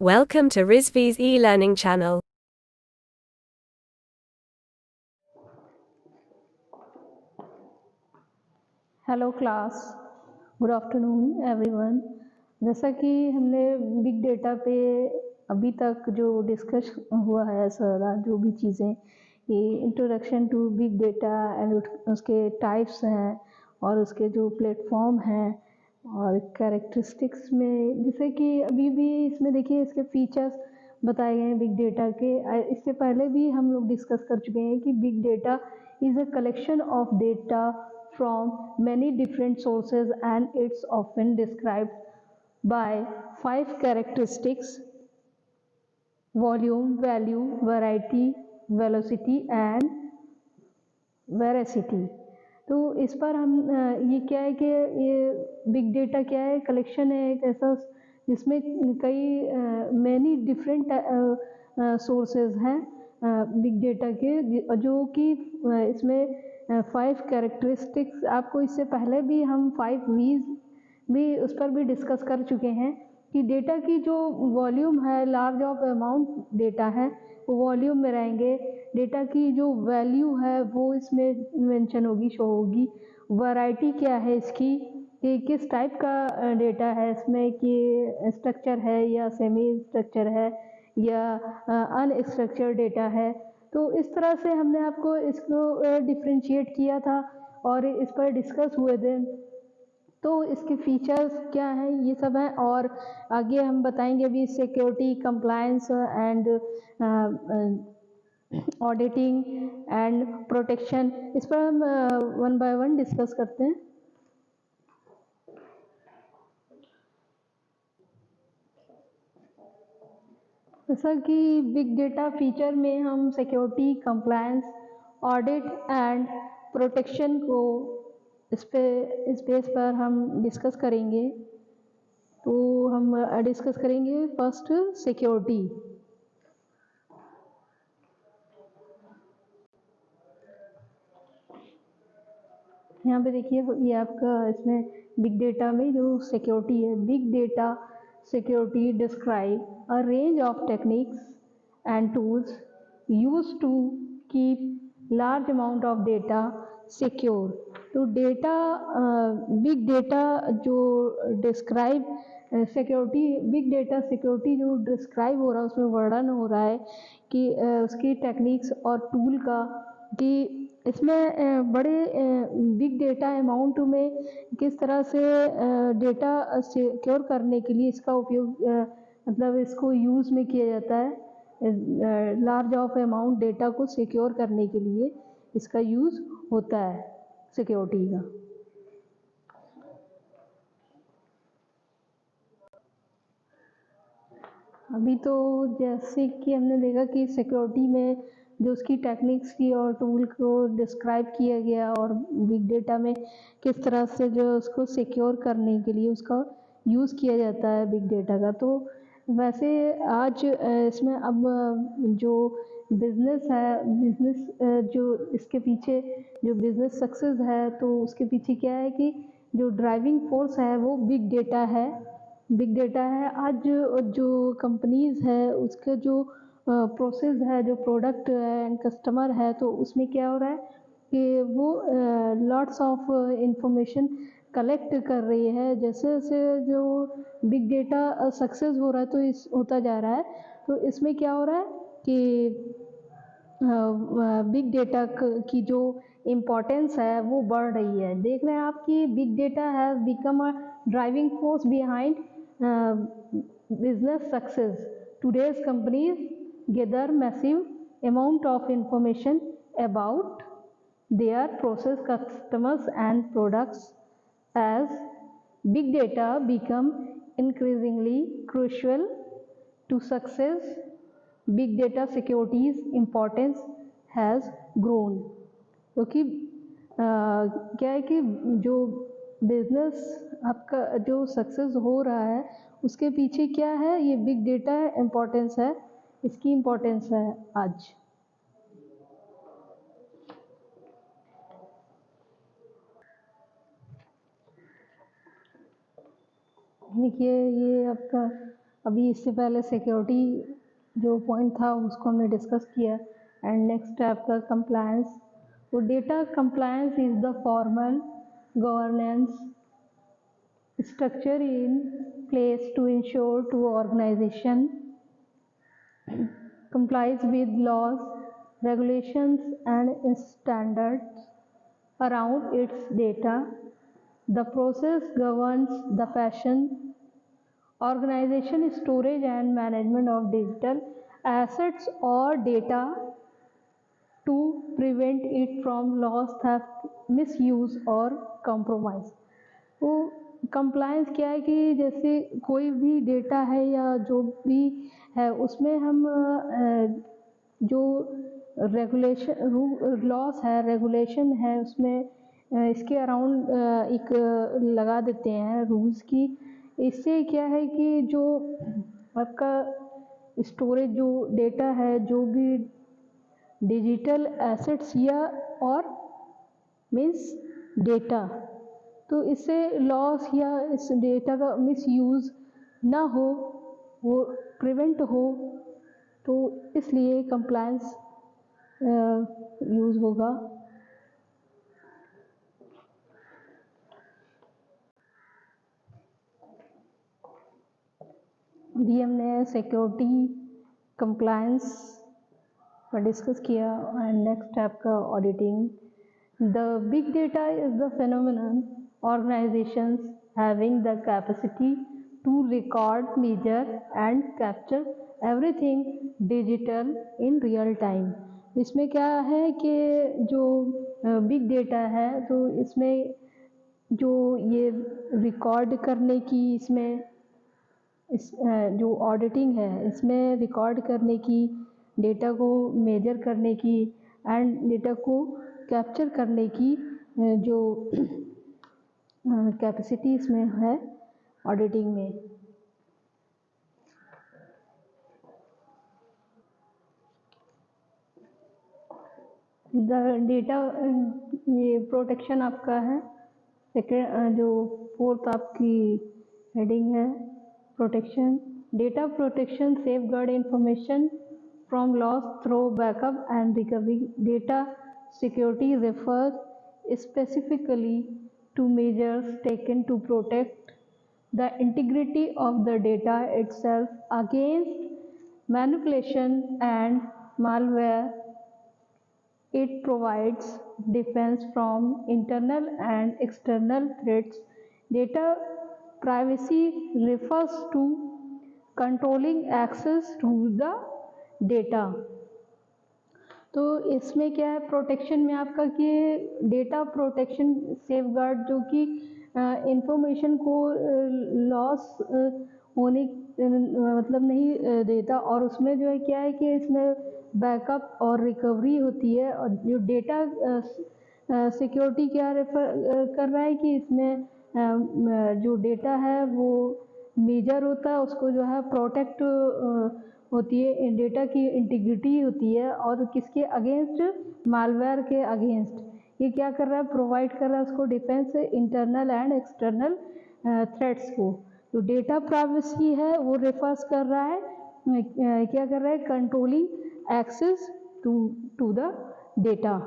Welcome to Rizvi's e-learning channel. Hello class, good afternoon everyone. जैसा कि हमने big data पे अभी तक जो डिस्कस हुआ है सारा जो भी चीज़ें, ये introduction to big data and उसके टाइप्स हैं और उसके जो प्लेटफॉर्म हैं और कैरेक्टरिस्टिक्स में, जैसे कि अभी भी इसमें देखिए इसके फीचर्स बताए गए हैं बिग डेटा के। इससे पहले भी हम लोग डिस्कस कर चुके हैं कि big data is a collection of data from many different sources, and it's often described by 5 characteristics: volume, value, variety, velocity and veracity। तो इस पर हम ये क्या है कि ये बिग डेटा क्या है, कलेक्शन है एक ऐसा जिसमें कई मैनी डिफरेंट सोर्सेज हैं बिग डेटा के, जो कि इसमें 5 कैरेक्टरिस्टिक्स, आपको इससे पहले भी हम 5 वीज भी उस पर भी डिस्कस कर चुके हैं कि डेटा की जो वॉल्यूम है, लार्ज ऑफ अमाउंट डेटा है वो वॉल्यूम में रहेंगे। डेटा की जो वैल्यू है वो इसमें मेंशन होगी, शो होगी। वैरायटी क्या है इसकी, कि किस टाइप का डेटा है इसमें, कि स्ट्रक्चर है या सेमी स्ट्रक्चर है या अनस्ट्रक्चर्ड डेटा है। तो इस तरह से हमने आपको इसको डिफ्रेंशिएट किया था और इस पर डिस्कस हुए थे। तो इसके फीचर्स क्या हैं ये सब हैं, और आगे हम बताएंगे अभी security, compliance and auditing and protection. इस पर हम वन बाय वन डिस्कस करते हैं। जैसा कि बिग डेटा फीचर में हम security, compliance, audit and protection को इस बेस पर हम डिस्कस करेंगे। तो हम डिस्कस करेंगे फर्स्ट सिक्योरिटी। यहाँ पे देखिए ये आपका इसमें बिग डेटा में जो सिक्योरिटी है, big data security describe a range of techniques and tools used to keep large amount of data secure. तो डेटा बिग डेटा जो describe security, big data security जो डिस्क्राइब हो रहा है उसमें वर्णन हो रहा है कि उसकी टेक्निक्स और टूल का, कि इसमें बड़े बिग डेटा अमाउंट में किस तरह से डेटा सिक्योर करने के लिए इसका उपयोग, मतलब इसको यूज़ में किया जाता है। लार्ज ऑफ अमाउंट डेटा को सिक्योर करने के लिए इसका यूज़ होता है सिक्योरिटी का। अभी तो जैसे कि हमने देखा कि सिक्योरिटी में जो उसकी टेक्निक्स थी और टूल को डिस्क्राइब किया गया, और बिग डेटा में किस तरह से जो उसको सिक्योर करने के लिए उसका यूज़ किया जाता है बिग डेटा का। तो वैसे आज इसमें अब जो बिज़नेस है, बिज़नेस जो इसके पीछे जो बिज़नेस सक्सेस है, तो उसके पीछे क्या है कि जो ड्राइविंग फोर्स है वो बिग डेटा है। बिग डेटा है। आज जो कंपनीज़ है उसके जो प्रोसेस है, जो प्रोडक्ट है एंड कस्टमर है, तो उसमें क्या हो रहा है कि वो लॉट्स ऑफ इंफॉर्मेशन कलेक्ट कर रही है। जैसे जैसे जो बिग डेटा सक्सेस हो रहा है तो इस होता जा रहा है, तो इसमें क्या हो रहा है कि बिग डेटा की जो इम्पोर्टेंस है वो बढ़ रही है। देख रहे हैं आप कि big data has become a driving force behind business success. Today's companies gather massive amount of information about their process, customers and products. As big data become increasingly crucial to success, big data security's importance has grown। क्योंकि क्या है कि जो business आपका जो success हो रहा है उसके पीछे क्या है, ये बिग डेटा इम्पोर्टेंस है, इसकी इम्पोर्टेंस है आज। देखिए ये आपका अभी इससे पहले सिक्योरिटी जो पॉइंट था उसको हमने डिस्कस किया। एंड नेक्स्ट है आपका कंप्लायंस। तो data compliance is the formal governance structure in place to ensure to organization complies with laws, regulations and standards around its data. The process governs the fashion, organization, storage and management of digital assets or data to prevent it from loss, theft, misuse और compromise। तो compliance क्या है कि जैसे कोई भी data है या जो भी है उसमें हम जो रेगुलेशन लॉस है, रेगुलेशन है, उसमें इसके अराउंड एक लगा देते हैं रूल्स की। इससे क्या है कि जो आपका स्टोरेज जो डेटा है, जो भी डिजिटल एसेट्स या और मीन्स डेटा, तो इससे लॉस या इस डेटा का मिसयूज़ ना हो, वो प्रिवेंट हो, तो इसलिए कंप्लायंस यूज़ होगा। अभी हमने सिक्योरिटी कंप्लायंस पर डिस्कस किया। एंड नेक्स्ट आपका auditing. The big data is the phenomenon organizations having the capacity to record, measure and capture everything digital in real time। इसमें क्या है कि जो बिग डेटा है तो इसमें जो ये रिकॉर्ड करने की, इसमें इस जो ऑडिटिंग है इसमें रिकॉर्ड करने की, डेटा को मेजर करने की एंड डेटा को कैप्चर करने की जो कैपेसिटी इसमें है ऑडिटिंग में। द डेटा ये प्रोटेक्शन आपका है। सेकेंड जो फोर्थ आपकी हेडिंग है protection. Data protection safeguard information from loss through backup and recovery. Data security refers specifically to measures taken to protect the integrity of the data itself against manipulation and malware. It provides defense from internal and external threats. Data privacy refers to controlling access to the data। तो इसमें क्या है protection में आपका कि data protection safeguard जो कि information को लॉस होने मतलब नहीं देता, और उसमें जो है क्या है कि इसमें बैकअप और रिकवरी होती है। और जो डेटा सिक्योरिटी क्या रेफर कर रहा है कि इसमें जो डेटा है वो मेजर होता है, उसको जो है प्रोटेक्ट होती है, डेटा की इंटीग्रिटी होती है और किसके अगेंस्ट, मालवेयर के अगेंस्ट। ये क्या कर रहा है, प्रोवाइड कर रहा है उसको defence internal and external threats को। तो डेटा प्राइवेसी है वो रेफर्स कर रहा है क्या कर रहा है, controlling access to the data.